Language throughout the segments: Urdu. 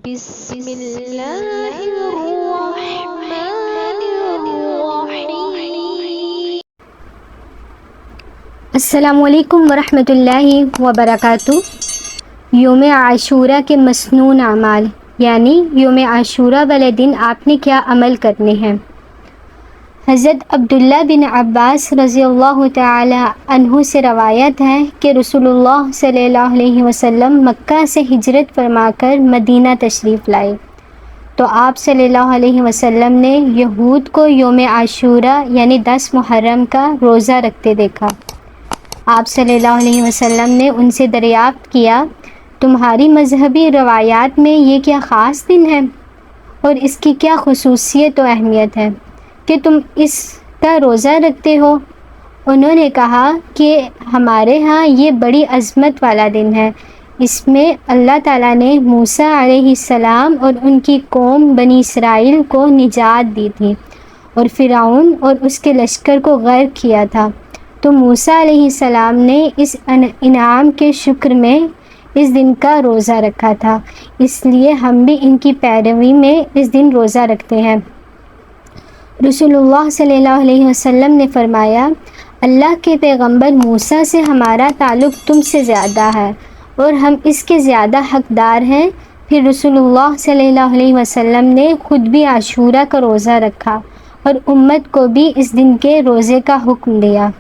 بسم اللہ الرحمن الرحیم۔ السلام علیکم ورحمۃ اللہ وبرکاتہ۔ یوم عاشورہ کے مسنون اعمال، یعنی یوم عاشورہ والے دن آپ نے کیا عمل کرنے ہیں۔ حضرت عبداللہ بن عباس رضی اللہ تعالی عنہ سے روایت ہے کہ رسول اللہ صلی اللہ علیہ وسلم مکہ سے ہجرت فرما کر مدینہ تشریف لائے تو آپ صلی اللہ علیہ وسلم نے یہود کو یوم عاشورہ یعنی 10 محرم کا روزہ رکھتے دیکھا۔ آپ صلی اللہ علیہ وسلم نے ان سے دریافت کیا، تمہاری مذہبی روایات میں یہ کیا خاص دن ہے اور اس کی کیا خصوصیت و اہمیت ہے کہ تم اس کا روزہ رکھتے ہو؟ انہوں نے کہا کہ ہمارے ہاں یہ بڑی عظمت والا دن ہے، اس میں اللہ تعالیٰ نے موسیٰ علیہ السلام اور ان کی قوم بنی اسرائیل کو نجات دی تھی اور فرعون اور اس کے لشکر کو غرق کیا تھا، تو موسیٰ علیہ السلام نے اس انعام کے شکر میں اس دن کا روزہ رکھا تھا، اس لیے ہم بھی ان کی پیروی میں اس دن روزہ رکھتے ہیں۔ رسول اللہ صلی اللہ علیہ وسلم نے فرمایا، اللہ کے پیغمبر موسیٰ سے ہمارا تعلق تم سے زیادہ ہے اور ہم اس کے زیادہ حقدار ہیں۔ پھر رسول اللہ صلی اللہ علیہ وسلم نے خود بھی عاشورہ کا روزہ رکھا اور امت کو بھی اس دن کے روزے کا حکم دیا۔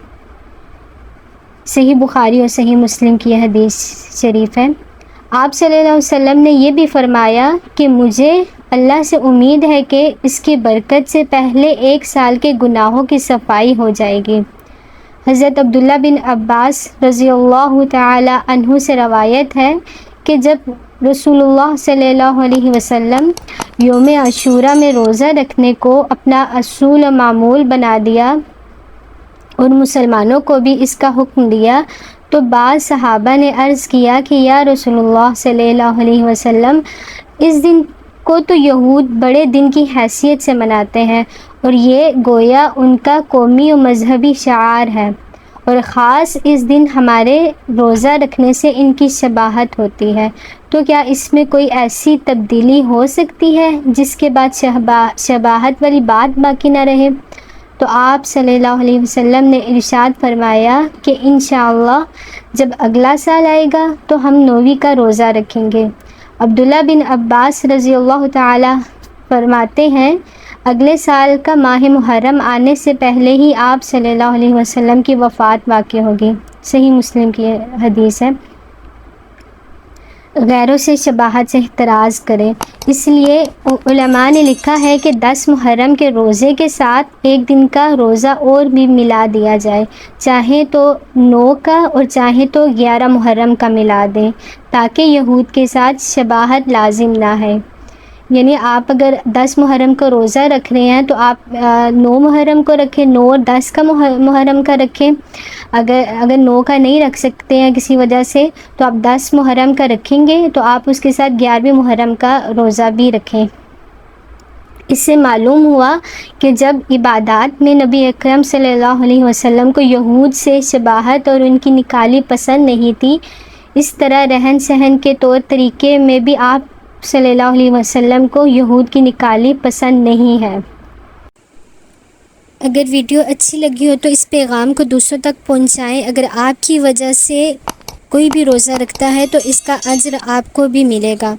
صحیح بخاری اور صحیح مسلم کی یہ حدیث شریف ہے۔ آپ صلی اللہ علیہ وسلم نے یہ بھی فرمایا کہ مجھے اللہ سے امید ہے کہ اس کی برکت سے پہلے 1 سال کے گناہوں کی صفائی ہو جائے گی۔ حضرت عبداللہ بن عباس رضی اللہ تعالی عنہ سے روایت ہے کہ جب رسول اللہ صلی اللہ علیہ وسلم یوم عاشورہ میں روزہ رکھنے کو اپنا اصول و معمول بنا دیا اور مسلمانوں کو بھی اس کا حکم دیا تو بعض صحابہ نے عرض کیا کہ یا رسول اللہ صلی اللہ علیہ وسلم، اس دن کو تو یہود بڑے دن کی حیثیت سے مناتے ہیں اور یہ گویا ان کا قومی و مذہبی شعار ہے، اور خاص اس دن ہمارے روزہ رکھنے سے ان کی شباہت ہوتی ہے، تو کیا اس میں کوئی ایسی تبدیلی ہو سکتی ہے جس کے بعد شباہت والی بات باقی نہ رہے؟ تو آپ صلی اللہ علیہ وسلم نے ارشاد فرمایا کہ انشاءاللہ جب اگلا سال آئے گا تو ہم 9ویں کا روزہ رکھیں گے۔ عبداللہ بن عباس رضی اللہ تعالی فرماتے ہیں، اگلے سال کا ماہ محرم آنے سے پہلے ہی آپ صلی اللہ علیہ وسلم کی وفات واقع ہوگی۔ صحیح مسلم کی حدیث ہے۔ غیروں سے شباہت سے احتراز کریں، اس لیے علماء نے لکھا ہے کہ 10 محرم کے روزے کے ساتھ 1 دن کا روزہ اور بھی ملا دیا جائے، چاہے تو 9 کا اور چاہے تو 11 محرم کا ملا دیں، تاکہ یہود کے ساتھ شباہت لازم نہ ہے۔ یعنی آپ اگر 10 محرم کا روزہ رکھ رہے ہیں تو آپ 9 محرم کو رکھیں، 9 اور 10 کا محرم کا رکھیں۔ اگر 9 کا نہیں رکھ سکتے ہیں کسی وجہ سے تو آپ 10 محرم کا رکھیں گے تو آپ اس کے ساتھ 11 محرم کا روزہ بھی رکھیں۔ اس سے معلوم ہوا کہ جب عبادات میں نبی اکرم صلی اللہ علیہ وسلم کو یہود سے شباہت اور ان کی نکالی پسند نہیں تھی، اس طرح رہن سہن کے طور طریقے میں بھی آپ صلی اللہ علیہ وسلم کو یہود کی نکالی پسند نہیں ہے۔ اگر ویڈیو اچھی لگی ہو تو اس پیغام کو دوسروں تک پہنچائیں۔ اگر آپ کی وجہ سے کوئی بھی روزہ رکھتا ہے تو اس کا اجر آپ کو بھی ملے گا۔